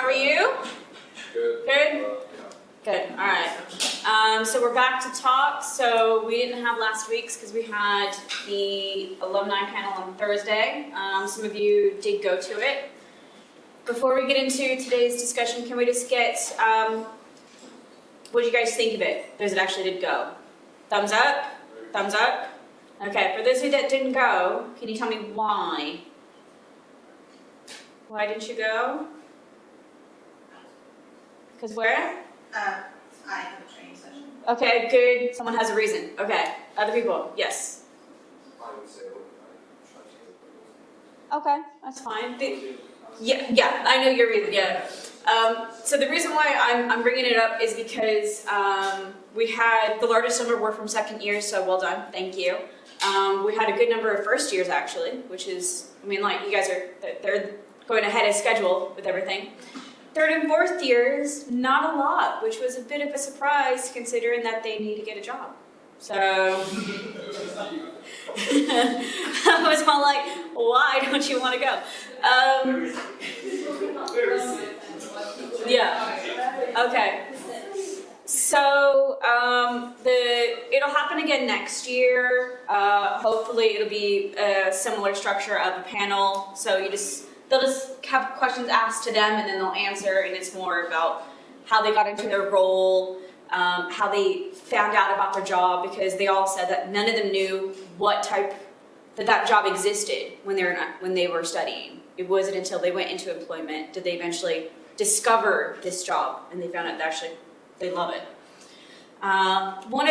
are you? Good. Good? Good, all right. So we're back to talk. So we didn't have last week's because we had the alumni panel on Thursday. Some of you did go to it. Before we get into today's discussion, can we just get, what did you guys think of it? Those that actually did go? Thumbs up? Thumbs up? Okay, for those of you that didn't go, can you tell me why? Why didn't you go? Because where? I have a training session. Okay, good. Someone has a reason. Okay. Other people? Yes. I would say Okay, that's fine. Yeah, I know your reason. Yeah. So the reason why I'm bringing it up is because we had the largest number were from second years, so well done. Thank you. We had a good number of first years actually, which is, I mean, like you guys they're going ahead of schedule with everything. Third and fourth years, not a lot, which was a bit of a surprise considering that they need to get a job. So I was all like, why don't you want to go? Yeah. Okay. So it'll happen again next year. Hopefully it'll be a similar structure of a panel. So they'll just have questions asked to them and then they'll answer, and it's more about how they got into their role, how they found out about their job, because they all said that none of them knew what type that job existed when they were studying. It wasn't until they went into employment did they eventually discover this job, and they found out that actually they love it. One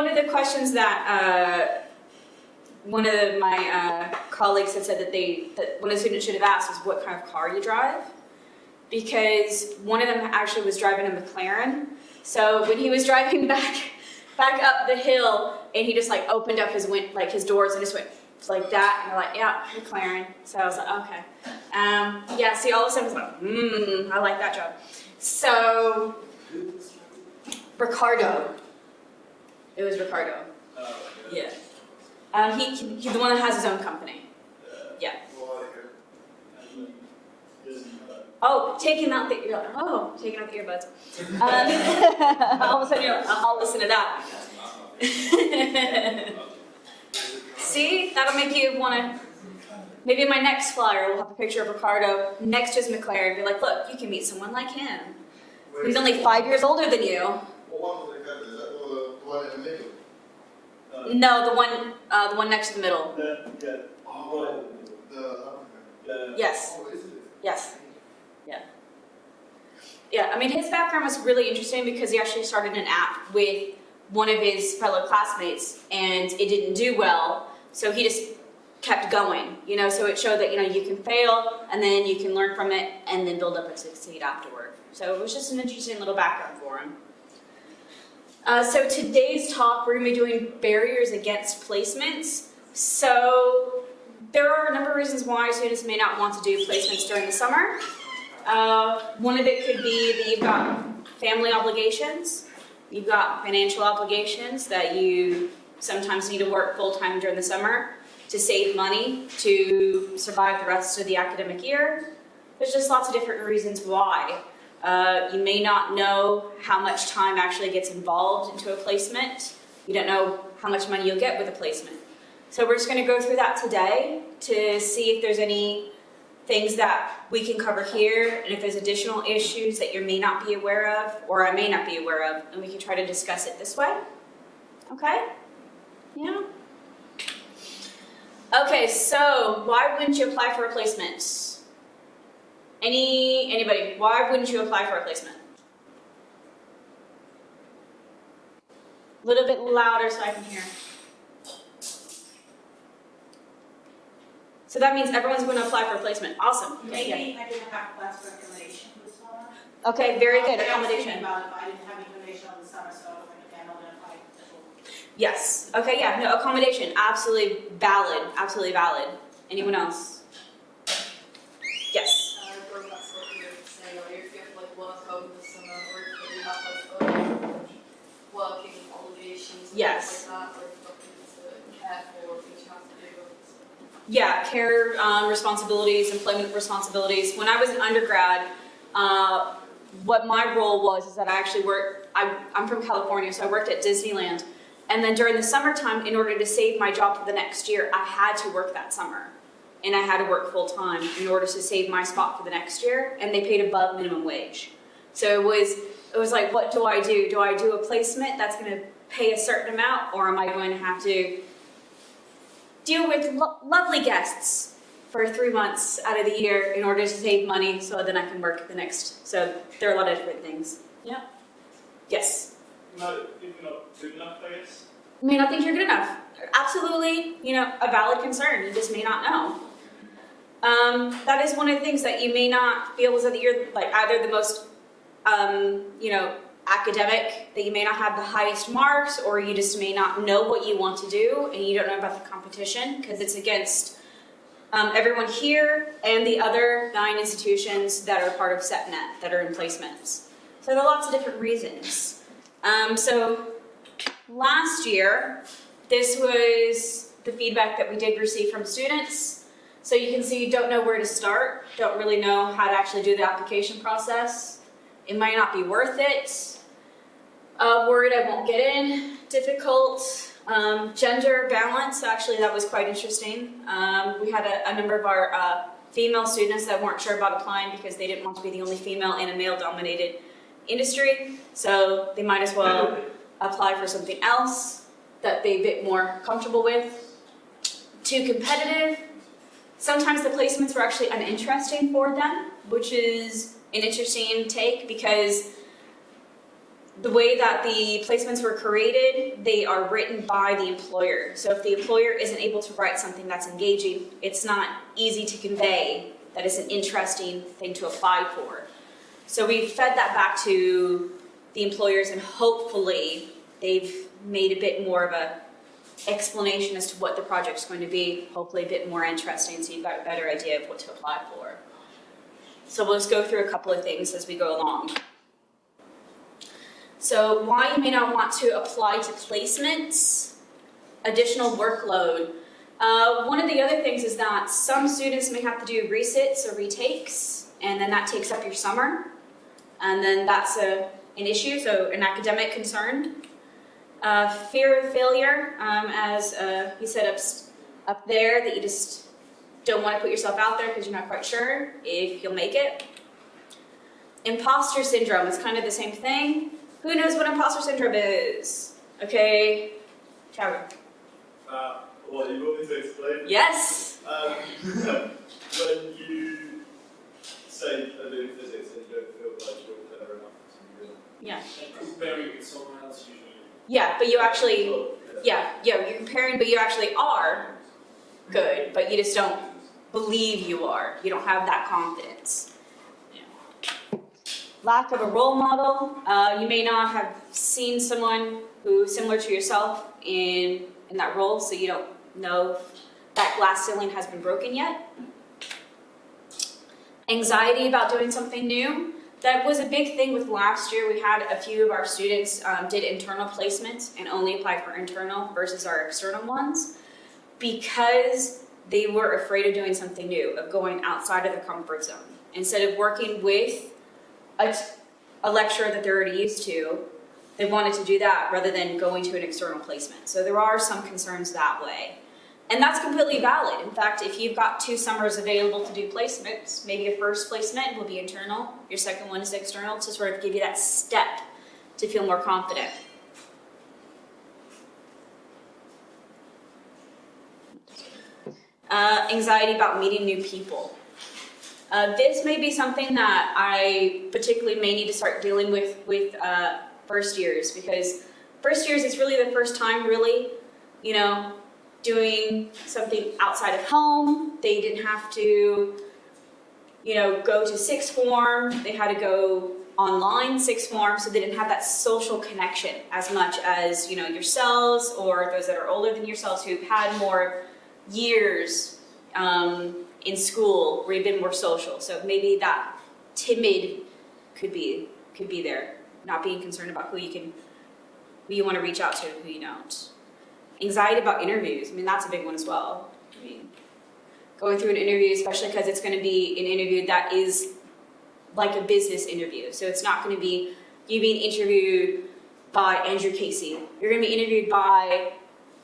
of the questions that one of my colleagues had said that one of the students should have asked was what kind of car you drive, because one of them actually was driving a McLaren. So when he was driving back up the hill, and he just like opened up his doors and just went like that, and they're like, yeah, McLaren. So I was like, okay, yeah. See, all of a sudden I was like, I like that job. So Ricardo, it was Ricardo. Yeah. He's the one that has his own company. Yeah. Oh, taking out the earbuds. All of a sudden, I'll listen to that. See, that'll make you want to. Maybe in my next flyer, we'll have a picture of Ricardo next to his McLaren. Be like, look, you can meet someone like him. He's only 5 years older than you. Well, one is that the one in the middle? No, the one next to the middle. Yes. Oh, is it? Yes. Yeah. Yeah, I mean, his background was really interesting because he actually started an app with one of his fellow classmates, and it didn't do well, so he just kept going, so it showed that, you can fail, and then you can learn from it, and then build up and succeed afterward. So it was just an interesting little background for him. So today's talk, we're going to be doing barriers against placements. So there are a number of reasons why students may not want to do placements during the summer. One of it could be that you've got family obligations, you've got financial obligations that you sometimes need to work full-time during the summer to save money to survive the rest of the academic year. There's just lots of different reasons why. You may not know how much time actually gets involved into a placement. You don't know how much money you'll get with a placement. So we're just going to go through that today to see if there's any things that we can cover here, and if there's additional issues that you may not be aware of, or I may not be aware of, and we can try to discuss it this way. Okay? Yeah? Okay, so why wouldn't you apply for a placement? Anybody, why wouldn't you apply for a placement? A little bit louder so I can hear. So that means everyone's going to apply for a placement. Awesome. Okay, Maybe I didn't have class for accommodation this summer. okay, very good. I was Accommodation. thinking about if I didn't have accommodation over the summer, so I was like, okay, I'm not going to apply at all. Yes. Okay, yeah, no, accommodation. Absolutely valid. Absolutely valid. Anyone else? Yes. Going back to what you were saying earlier, if you have like work over the summer, or if you have working obligations and Yes. things like that, or if you've got to care for, things you have to do. Yeah, care responsibilities, employment responsibilities. When I was an undergrad, what my role was is that I actually worked, I'm from California, so I worked at Disneyland. And then during the summertime, in order to save my job for the next year, I had to work that summer. And I had to work full time in order to save my spot for the next year, and they paid above minimum wage. So it was like, what do I do? Do I do a placement that's gonna pay a certain amount, or am I going to have to deal with lovely guests for 3 months out of the year in order to save money so then I can work the next? So there are a lot of different things. Yeah. Yes. No, if you're not good enough, I guess. May not think you're good enough. Absolutely, a valid concern. You just may not know. That is one of the things that you may not be able to, that you're like either the most, academic, that you may not have the highest marks, or you just may not know what you want to do and you don't know about the competition because it's against everyone here and the other 9 institutions that are part of SEPNet that are in placements. So there are lots of different reasons. So last year, this was the feedback that we did receive from students. So you can see, don't know where to start, don't really know how to actually do the application process. It might not be worth it. Worried I won't get in, difficult. Gender balance, actually that was quite interesting. We had a number of our female students that weren't sure about applying because they didn't want to be the only female in a male-dominated industry. So they might as well apply for something else that they're a bit more comfortable with. Too competitive. Sometimes the placements were actually uninteresting for them, which is an interesting take because the way that the placements were created, they are written by the employer. So if the employer isn't able to write something that's engaging, it's not easy to convey that it's an interesting thing to apply for. So we fed that back to the employers, and hopefully they've made a bit more of a explanation as to what the project's going to be, hopefully a bit more interesting, so you've got a better idea of what to apply for. So we'll just go through a couple of things as we go along. So why you may not want to apply to placements, additional workload. One of the other things is that some students may have to do resits or retakes, and then that takes up your summer. And then that's an issue, so an academic concern. Fear of failure, as he said up there, that you just don't want to put yourself out there because you're not quite sure if you'll make it. Imposter syndrome is kind of the same thing. Who knows what imposter syndrome is? Okay, Chowder. Well, you want me to explain? Yes. When you say are doing physics and you don't feel like you're clever enough to do it. Yeah. And comparing with someone else usually. Yeah, but you actually, you're comparing, but you actually are good, but you just don't believe you are. You don't have that confidence. Lack of a role model. You may not have seen someone who's similar to yourself in that role, so you don't know that glass ceiling has been broken yet. Anxiety about doing something new. That was a big thing with last year. We had a few of our students did internal placements and only applied for internal versus our external ones because they were afraid of doing something new, of going outside of their comfort zone. Instead of working with a lecturer that they're already used to, they wanted to do that rather than going to an external placement. So there are some concerns that way. And that's completely valid. In fact, if you've got 2 summers available to do placements, maybe your first placement will be internal, your second one is external, to sort of give you that step to feel more confident. Anxiety about meeting new people. This may be something that I particularly may need to start dealing with first years, because first years it's really the first time really, doing something outside of home. They didn't have to, go to sixth form. They had to go online sixth form, so they didn't have that social connection as much as, yourselves or those that are older than yourselves who've had more years in school where you've been more social. So maybe that timid could be there, not being concerned about who you want to reach out to and who you don't. Anxiety about interviews. That's a big one as well. Going through an interview, especially because it's going to be an interview that is like a business interview. So it's not going to be you being interviewed by Andrew Casey. You're going to be interviewed by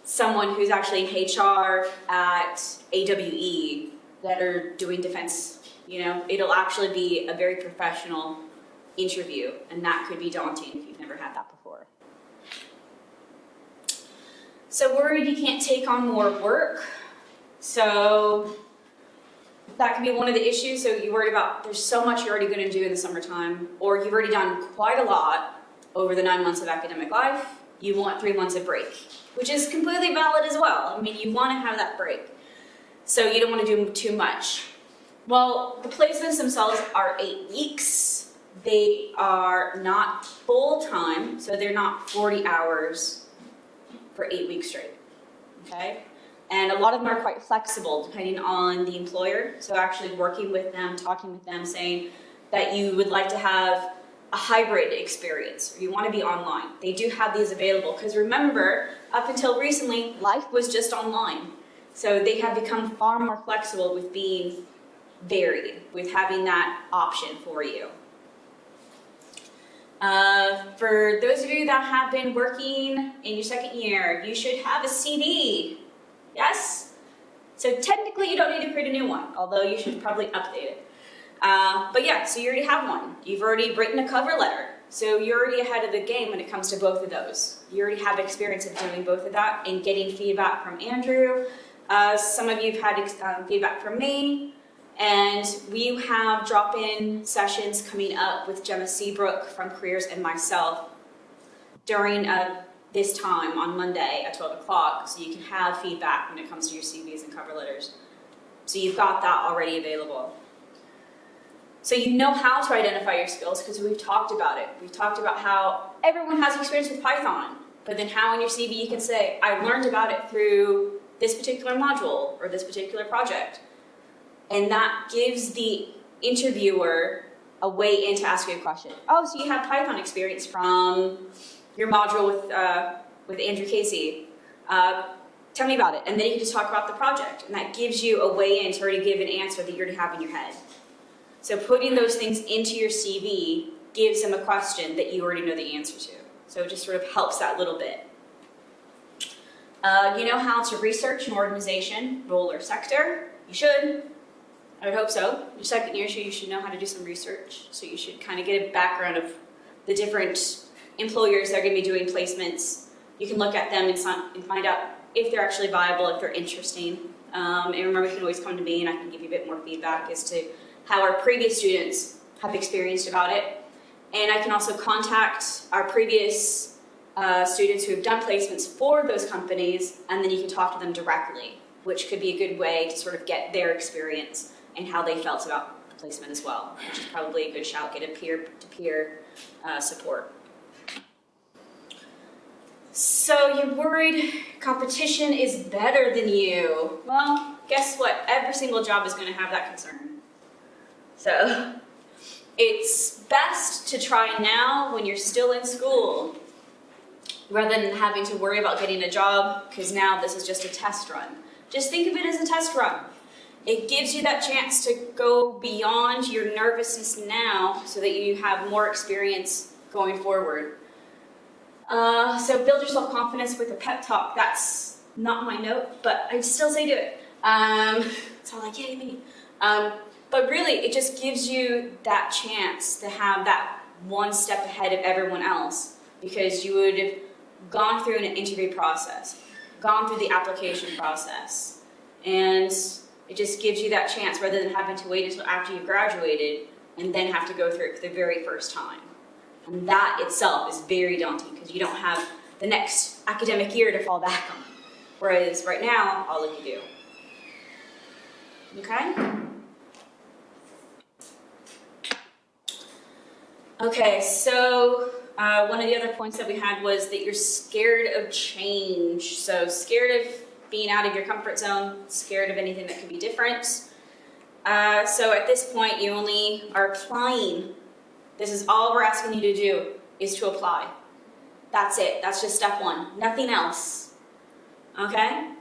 someone who's actually in HR at AWE that are doing defense. You know, it'll actually be a very professional interview, and that could be daunting if you've never had that before. So worried you can't take on more work. So that could be one of the issues. So you're worried about there's so much you're already going to do in the summertime, or you've already done quite a lot over the 9 months of academic life. You want 3 months of break, which is completely valid as well. I mean, you want to have that break. So you don't want to do too much. Well, the placements themselves are 8 weeks. They are not full-time, so they're not 40 hours for 8 weeks straight, okay? And a lot of them are quite flexible depending on the employer. So actually working with them, talking with them, saying that you would like to have a hybrid experience, or you want to be online. They do have these available, because remember, up until recently, life was just online. So they have become far more flexible with being varied, with having that option for you. For those of you that have been working in your second year, you should have a CV. Yes? So technically you don't need to create a new one, although you should probably update it. But yeah, so you already have one. You've already written a cover letter. So you're already ahead of the game when it comes to both of those. You already have experience of doing both of that and getting feedback from Andrew. Some of you have had feedback from me. And we have drop-in sessions coming up with Gemma Seabrook from Careers and myself during this time on Monday at 12 o'clock, so you can have feedback when it comes to your CVs and cover letters. So you've got that already available. So you know how to identify your skills because we've talked about it. We've talked about how everyone has experience with Python, but then how in your CV you can say, I learned about it through this particular module or this particular project. And that gives the interviewer a way in to ask you a question. Oh, so you have Python experience from your module with Andrew Casey. Tell me about it. And then you can just talk about the project. And that gives you a way in to already give an answer that you already have in your head. So putting those things into your CV gives them a question that you already know the answer to. So it just sort of helps that little bit. You know how to research an organization, role, or sector. You should. I would hope so. Your second year, you should know how to do some research. So you should kind of get a background of the different employers that are going to be doing placements. You can look at them and find out if they're actually viable, if they're interesting. And remember, you can always come to me and I can give you a bit more feedback as to how our previous students have experienced about it. And I can also contact our previous students who have done placements for those companies, and then you can talk to them directly, which could be a good way to sort of get their experience and how they felt about the placement as well, which is probably a good shout, get a peer-to-peer support. So you're worried competition is better than you. Well, guess what? Every single job is going to have that concern. So it's best to try now when you're still in school, rather than having to worry about getting a job, because now this is just a test run. Just think of it as a test run. It gives you that chance to go beyond your nervousness now so that you have more experience going forward. So build your self-confidence with a pep talk. That's not my note, but I'd still say do it. It's all like, yay me. But really, it just gives you that chance to have that one step ahead of everyone else, because you would have gone through an interview process, gone through the application process, and it just gives you that chance rather than having to wait until after you graduated and then have to go through it for the very first time. And that itself is very daunting because you don't have the next academic year to fall back on. Whereas right now, all of you do. Okay? Okay, so one of the other points that we had was that you're scared of change. So scared of being out of your comfort zone, scared of anything that could be different. So at this point, you only are applying. This is all we're asking you to do, is to apply. That's it. That's just step one. Nothing else. Okay?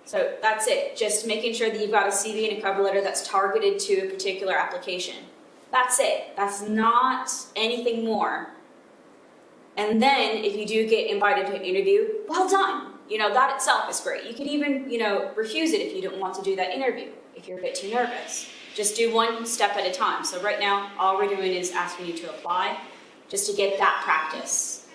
So that's it. Just making sure that you've got a CV and a cover letter that's targeted to a particular application. That's it. That's not anything more. And then if you do get invited to an interview, well done. That itself is great. You could even, refuse it if you don't want to do that interview, if you're a bit too nervous. Just do one step at a time. So right now, all we're doing is asking you to apply just to get that practice.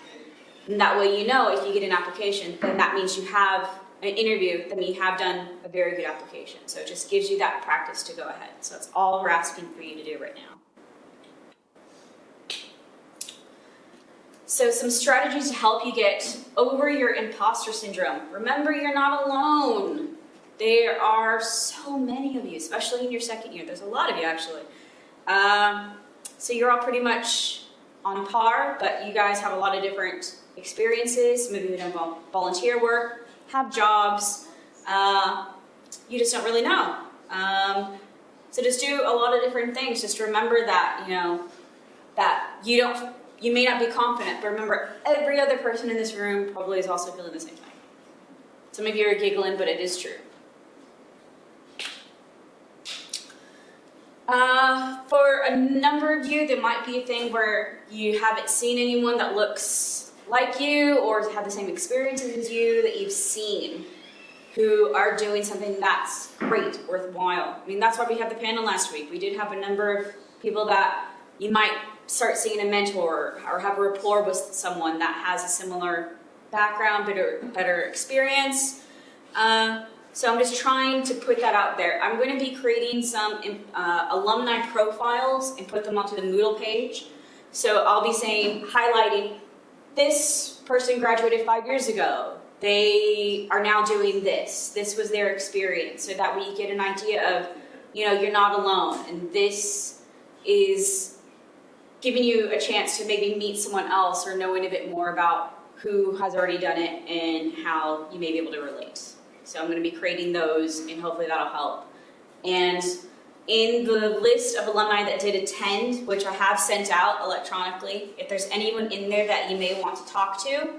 And that way if you get an application, then that means you have an interview, then you have done a very good application. So it just gives you that practice to go ahead. So that's all we're asking for you to do right now. So some strategies to help you get over your imposter syndrome. Remember, you're not alone. There are so many of you, especially in your second year. There's a lot of you, actually. So you're all pretty much on par, but you guys have a lot of different experiences. Maybe you don't volunteer work, have jobs. You just don't really know. So just do a lot of different things. Just remember that, that you may not be confident, but remember, every other person in this room probably is also feeling the same thing. Some of you are giggling, but it is true. For a number of you, there might be a thing where you haven't seen anyone that looks like you or have the same experiences as you that you've seen who are doing something that's great, worthwhile. I mean, that's why we had the panel last week. We did have a number of people that you might start seeing a mentor or have a rapport with someone that has a similar background, better experience. So I'm just trying to put that out there. I'm going to be creating some alumni profiles and put them onto the Moodle page. So I'll be highlighting this person graduated 5 years ago. They are now doing this. This was their experience. So that way you get an idea of, you're not alone. And this is giving you a chance to maybe meet someone else or knowing a bit more about who has already done it and how you may be able to relate. So I'm going to be creating those and hopefully that'll help. And in the list of alumni that did attend, which I have sent out electronically, if there's anyone in there that you may want to talk to,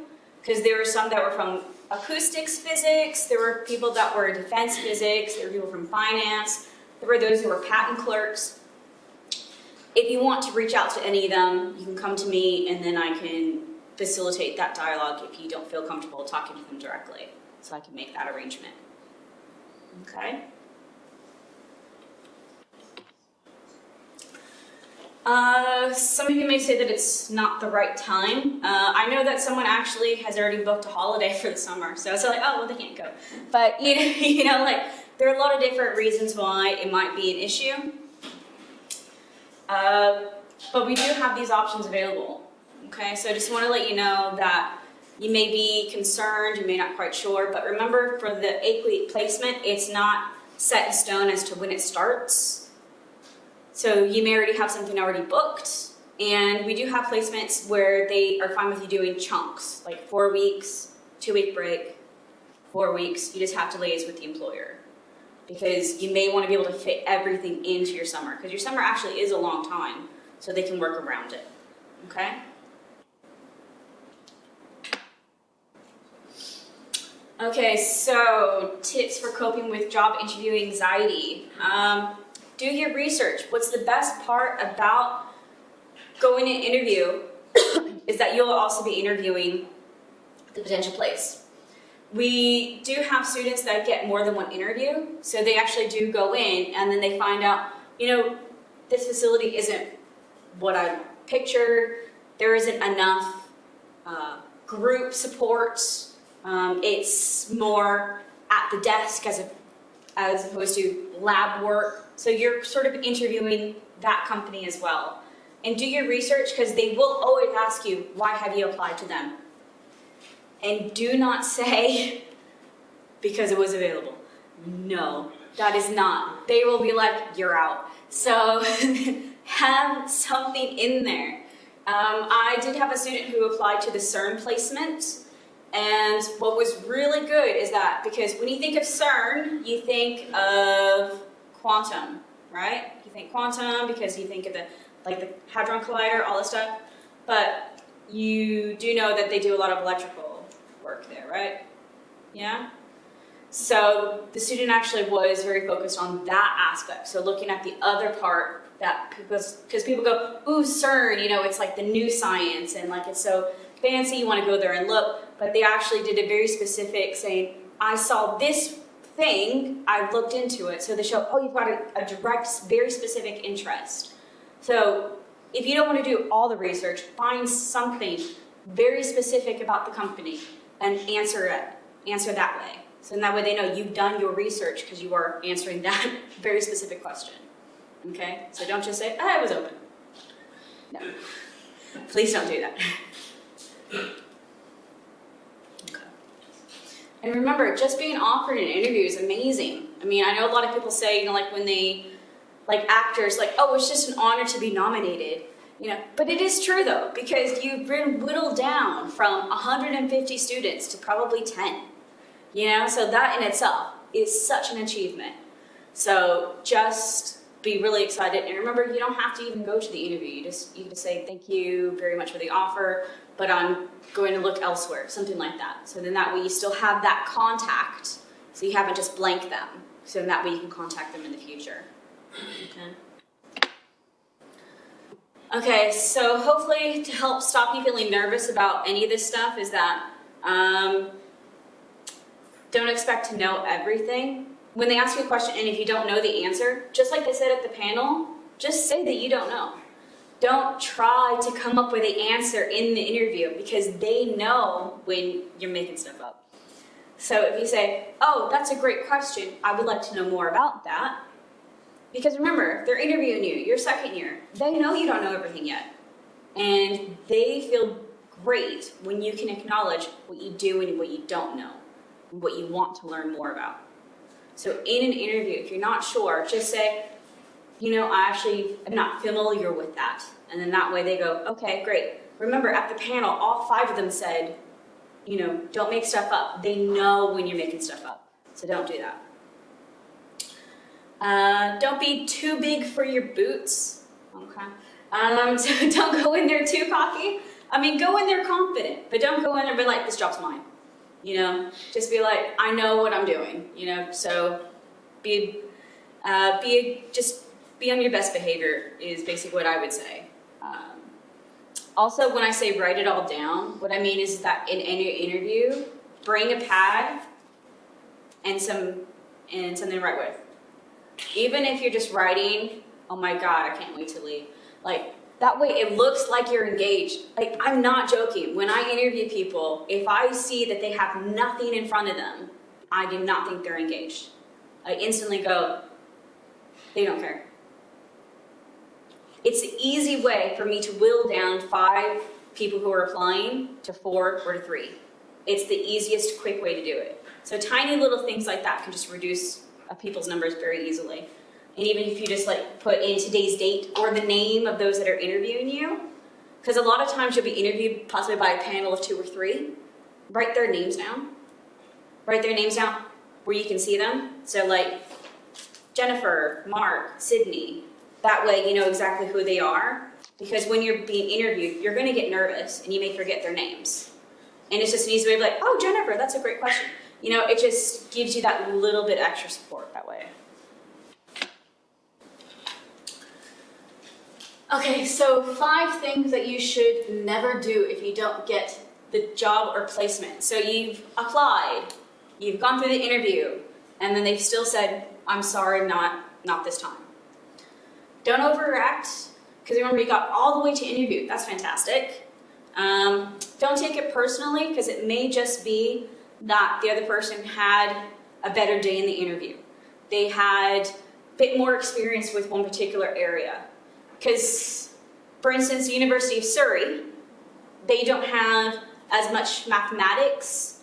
because there were some that were from acoustics physics, there were people that were defense physics, there were people from finance, there were those who were patent clerks. If you want to reach out to any of them, you can come to me and then I can facilitate that dialogue if you don't feel comfortable talking to them directly. So I can make that arrangement. Okay? Some of you may say that it's not the right time. I know that someone actually has already booked a holiday for the summer, so it's like, oh, well, they can't go. But, there are a lot of different reasons why it might be an issue. But we do have these options available, okay? So I just want to let you know that you may be concerned, you may not quite sure, but remember for the 8-week placement, it's not set in stone as to when it starts. So you may already have something already booked, and we do have placements where they are fine with you doing chunks, like 4 weeks, 2-week break, 4 weeks. You just have to liaise with the employer, because you may want to be able to fit everything into your summer, because your summer actually is a long time, so they can work around it, okay? Okay, so tips for coping with job interview anxiety. Do your research. What's the best part about going to an interview is that you'll also be interviewing the potential place. We do have students that get more than one interview, so they actually do go in and then they find out, this facility isn't what I pictured. There isn't enough group support. It's more at the desk as opposed to lab work. So you're sort of interviewing that company as well. And do your research, because they will always ask you, why have you applied to them? And do not say, because it was available. No, that is not. They will be like, you're out. So have something in there. I did have a student who applied to the CERN placement. And what was really good is that, because when you think of CERN, you think of quantum, right? You think quantum because you think of the Hadron Collider, all this stuff. But you do know that they do a lot of electrical work there, right? Yeah? So the student actually was very focused on that aspect. So looking at the other part that because people go, ooh, CERN, you know, it's like the new science and like it's so fancy, you want to go there and look, but they actually did a very specific saying, I saw this thing, I looked into it. So they show, oh, you've got a direct, very specific interest. So if you don't want to do all the research, find something very specific about the company and answer that way. So in that way they know you've done your research because you are answering that very specific question. Okay? So don't just say, I was open. No. Please don't do that. Okay. And remember, just being offered an interview is amazing. I mean, I know a lot of people say, you know, like when they, like actors, like, oh, it's just an honor to be nominated. You know, but it is true though, because you've been whittled down from 150 students to probably 10. You know, so that in itself is such an achievement. So just be really excited, and remember, you don't have to even go to the interview. You just say thank you very much for the offer, but I'm going to look elsewhere, something like that. So then that way you still have that contact, so you haven't just blanked them. So then that way you can contact them in the future. Okay. Okay, so hopefully to help stop you feeling nervous about any of this stuff is that don't expect to know everything. When they ask you a question and if you don't know the answer, just like they said at the panel, just say that you don't know. Don't try to come up with the answer in the interview because they know when you're making stuff up. So if you say, oh, that's a great question, I would like to know more about that. Because remember, they're interviewing you, you're second year. They know you don't know everything yet. And they feel great when you can acknowledge what you do and what you don't know, and what you want to learn more about. So in an interview, if you're not sure, just say, you know, I actually am not familiar with that. And then that way they go, okay, great. Remember, at the panel, all 5 of them said, you know, don't make stuff up. They know when you're making stuff up. So don't do that. Don't be too big for your boots. Okay. So don't go in there too cocky. I mean, go in there confident, but don't go in there and be like, this job's mine. You know, just be like, I know what I'm doing. You know, so just be on your best behavior is basically what I would say. Also, when I say write it all down, what I mean is that in any interview, bring a pad and something to write with. Even if you're just writing, oh my God, I can't wait to leave. Like, that way it looks like you're engaged. Like, I'm not joking. When I interview people, if I see that they have nothing in front of them, I do not think they're engaged. I instantly go, they don't care. It's the easy way for me to whittle down 5 people who are applying to 4 or to 3. It's the easiest, quick way to do it. So tiny little things like that can just reduce people's numbers very easily. And even if you just like put in today's date or the name of those that are interviewing you, because a lot of times you'll be interviewed possibly by a panel of 2 or 3, write their names down. Write their names down where you can see them. So like Jennifer, Mark, Sydney. That way you know exactly who they are. Because when you're being interviewed, you're going to get nervous and you may forget their names. And it's just an easy way of like, oh, Jennifer, that's a great question. You know, it just gives you that little bit extra support that way. Okay, so 5 things that you should never do if you don't get the job or placement. So you've applied, you've gone through the interview, and then they've still said, I'm sorry, not this time. Don't overreact, because remember you got all the way to interview. That's fantastic. Don't take it personally, because it may just be that the other person had a better day in the interview. They had a bit more experience with one particular area. Because, for instance, the University of Surrey, they don't have as much mathematics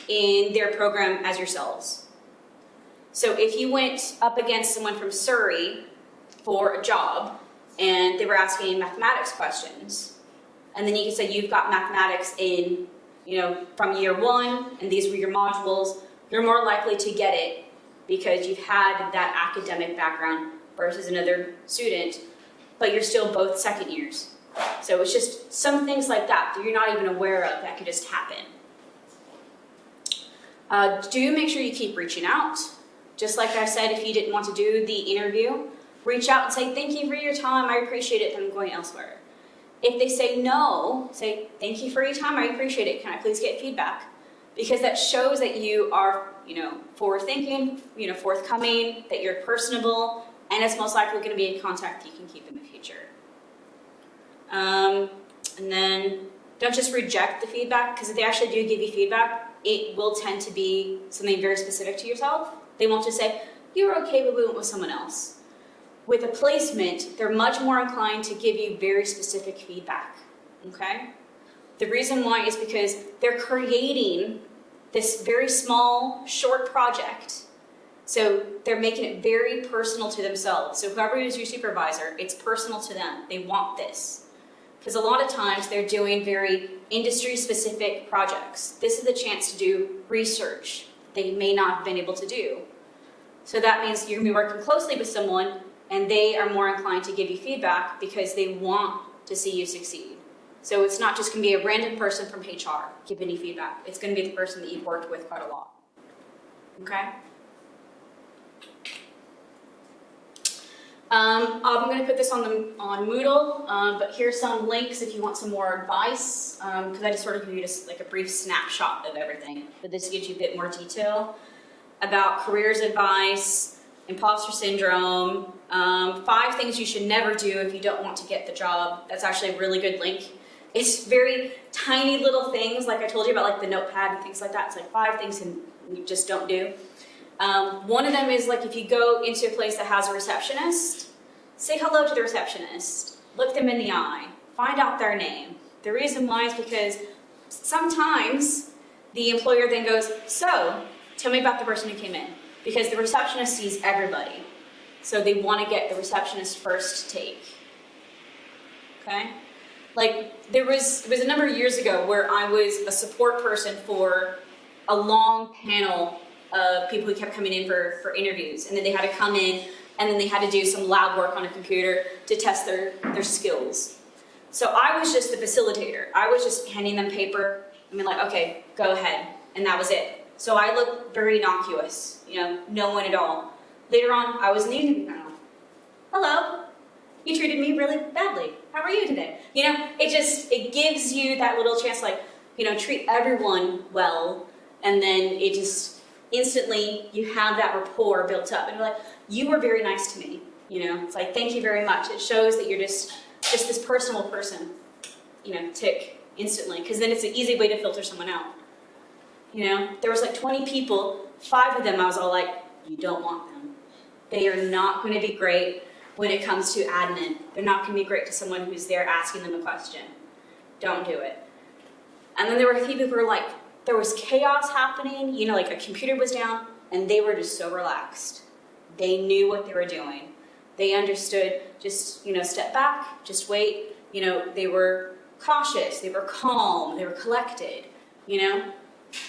in their program as yourselves. So if you went up against someone from Surrey for a job, and they were asking mathematics questions, and then you can say you've got mathematics in, you know, from year 1, and these were your modules, you're more likely to get it because you've had that academic background versus another student, but you're still both second years. So it's just some things like that you're not even aware of that could just happen. Do make sure you keep reaching out. Just like I said, if you didn't want to do the interview, reach out and say, thank you for your time, I appreciate it, I'm going elsewhere. If they say no, say, thank you for your time, I appreciate it, can I please get feedback? Because that shows that you are, forward-thinking, forthcoming, that you're personable, and it's most likely going to be a contact you can keep in the future. And then don't just reject the feedback, because if they actually do give you feedback, it will tend to be something very specific to yourself. They won't just say, you were okay, but we went with someone else. With a placement, they're much more inclined to give you very specific feedback, okay? The reason why is because they're creating this very small, short project. So they're making it very personal to themselves. So whoever is your supervisor, it's personal to them. They want this. Because a lot of times they're doing very industry-specific projects. This is the chance to do research they may not have been able to do. So that means you're going to be working closely with someone, and they are more inclined to give you feedback because they want to see you succeed. So it's not just going to be a random person from HR giving you feedback. It's going to be the person that you've worked with quite a lot. Okay? I'm going to put this on Moodle, but here's some links if you want some more advice, because I just sort of give you just like a brief snapshot of everything. But this gives you a bit more detail about careers advice, imposter syndrome, 5 things you should never do if you don't want to get the job. That's actually a really good link. It's very tiny little things, like I told you about like the notepad and things like that. It's like 5 things you just don't do. One of them is like if you go into a place that has a receptionist, say hello to the receptionist, look them in the eye, find out their name. The reason why is because sometimes the employer then goes, so, tell me about the person who came in. Because the receptionist sees everybody. So they want to get the receptionist first take. Okay? Like, it was a number of years ago where I was a support person for a long panel of people who kept coming in for interviews. And then they had to come in, and then they had to do some lab work on a computer to test their skills. So I was just the facilitator. I was just handing them paper. I mean, like, okay, go ahead. And that was it. So I looked very innocuous, no one at all. Later on, I was in the interview panel. Hello. You treated me really badly. How are you today? It gives you that little chance, like, treat everyone well, and then it just instantly you have that rapport built up, and you're like, you were very nice to me. It's like, thank you very much. It shows that you're just this personal person. Tick instantly, because then it's an easy way to filter someone out. There was like 20 people, 5 of them I was all like, you don't want them. They are not going to be great when it comes to admin. They're not going to be great to someone who's there asking them a question. Don't do it. And then there were a few people who were like, there was chaos happening, like a computer was down, and they were just so relaxed. They knew what they were doing. They understood, just, step back, just wait. They were cautious, they were calm, they were collected,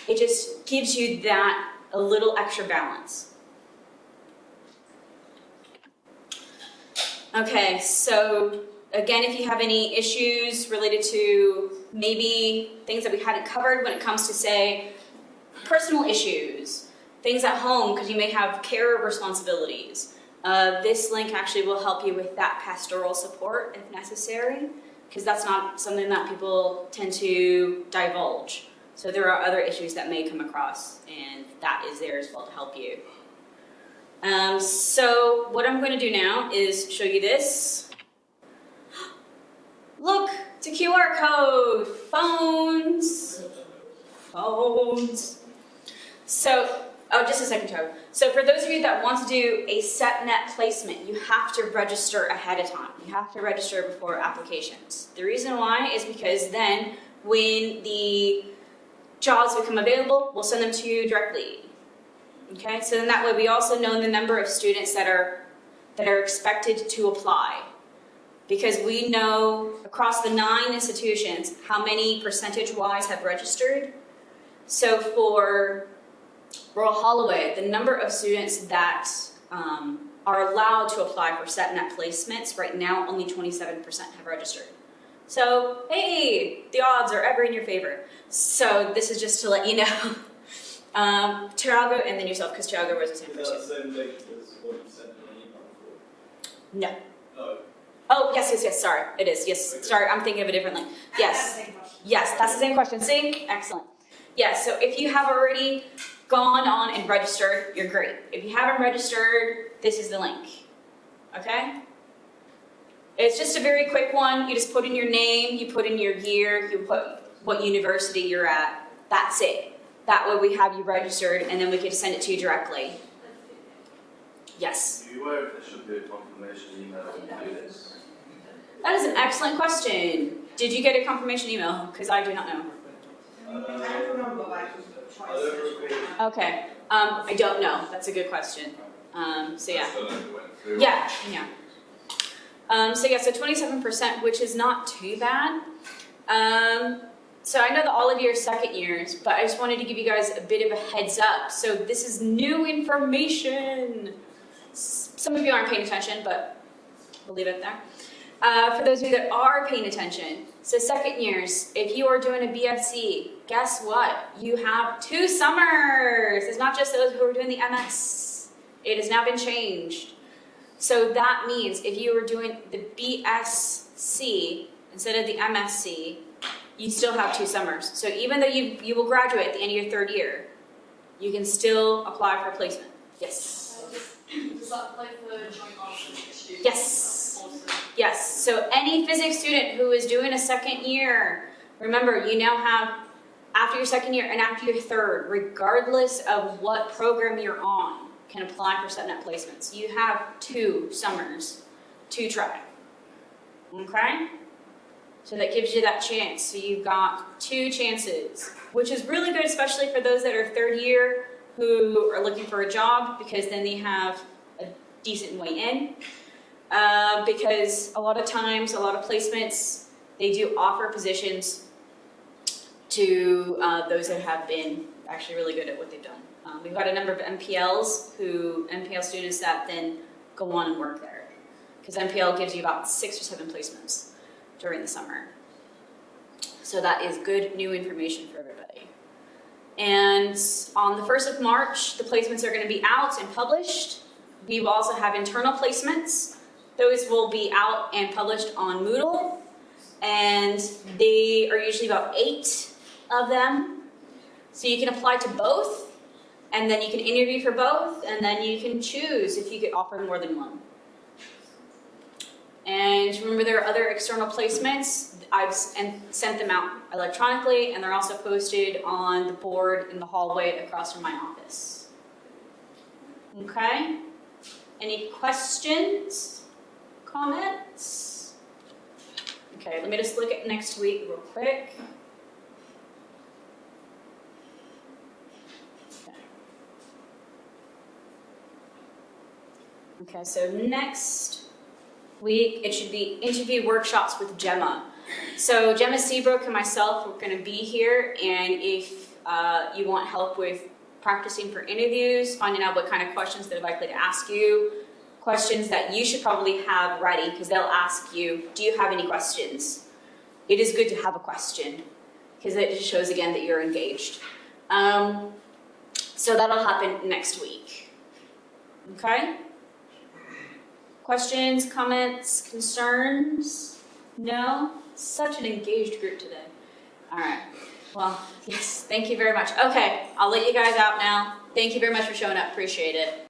It just gives you that a little extra balance. Okay, so again, if you have any issues related to maybe things that we hadn't covered when it comes to, say, personal issues, things at home, because you may have care responsibilities, this link actually will help you with that pastoral support if necessary, because that's not something that people tend to divulge. So there are other issues that may come across, and that is there as well to help you. So what I'm going to do now is show you this. Look, it's a QR code. Phones. So, just a second, Joe. So for those of you that want to do a SETNet placement, you have to register ahead of time. You have to register before applications. The reason why is because then when the jobs become available, we'll send them to you directly. Okay, so then that way we also know the number of students that are expected to apply. Because we know across the 9 institutions how many percentage-wise have registered. So for Royal Holloway, the number of students that are allowed to apply for SETNet placements, right now only 27% have registered. So, hey, the odds are ever in your favor. So this is just to let you know. Tiago and then yourself, because Tiago was the same Is that person. the same link as what you sent in an email No. No. Oh, yes, sorry, it is, yes, sorry, I'm thinking of it differently. Yes, Same question. yes, that's the same question, see? Excellent. Yes, so if you have already gone on and registered, you're great. If you haven't registered, this is the link, okay? It's just a very quick one. You just put in your name, you put in your year, you put what university you're at. That's it. That way we have you registered and then we can send it to you directly. Yes. Are you aware if there should be a confirmation email to do this? That is an excellent question. Did you get a confirmation email? Because I do not know. I don't remember like twice. I don't recall. Okay. I don't know. That's a good question. So yeah. Still never went through. Yeah. So 27%, which is not too bad. So I know that all of you are second years, but I just wanted to give you guys a bit of a heads up. So this is new information. Some of you aren't paying attention, but we'll leave it there. For those of you that are paying attention, so second years, if you are doing a BSc, guess what? You have 2 summers. It's not just those who are doing the MS. It has now been changed. So that means if you were doing the BSc instead of the MSc, you still have 2 summers. So even though you will graduate at the end of your 3rd year, you can still apply for placement. Yes. Does that apply for joint masters students? Yes. Also, Yes. So any physics student who is doing a 2nd year, remember you now have, after your 2nd year and after your 3rd, regardless of what program you're on, can apply for SetNet placements. You have 2 summers to try. Okay? So that gives you that chance. So you've got 2 chances, which is really good, especially for those that are 3rd year who are looking for a job, because then they have a decent way in. Because a lot of times, a lot of placements, they do offer positions to those that have been actually really good at what they've done. We've got a number of MPL students that then go on and work there. Because MPL gives you about 6 or 7 placements during the summer. So that is good new information for everybody. And on the 1st of March, the placements are going to be out and published. We will also have internal placements. Those will be out and published on Moodle. And they are usually about 8 of them. So you can apply to both. And then you can interview for both, and then you can choose if you get offered more than one. And remember, there are other external placements. I've sent them out electronically, and they're also posted on the board in the hallway across from my office. Okay? Any questions? Comments? Okay, let me just look at next week real quick. Okay, so next week it should be interview workshops with Gemma. So Gemma Seabrook and myself are going to be here, and if you want help with practicing for interviews, finding out what kind of questions they're likely to ask you, questions that you should probably have ready, because they'll ask you, do you have any questions? It is good to have a question, because it just shows again that you're engaged. So that'll happen next week. Okay? Questions, comments, concerns? No? Such an engaged group today. All right. Well, yes, thank you very much. Okay, I'll let you guys out now. Thank you very much for showing up. Appreciate it.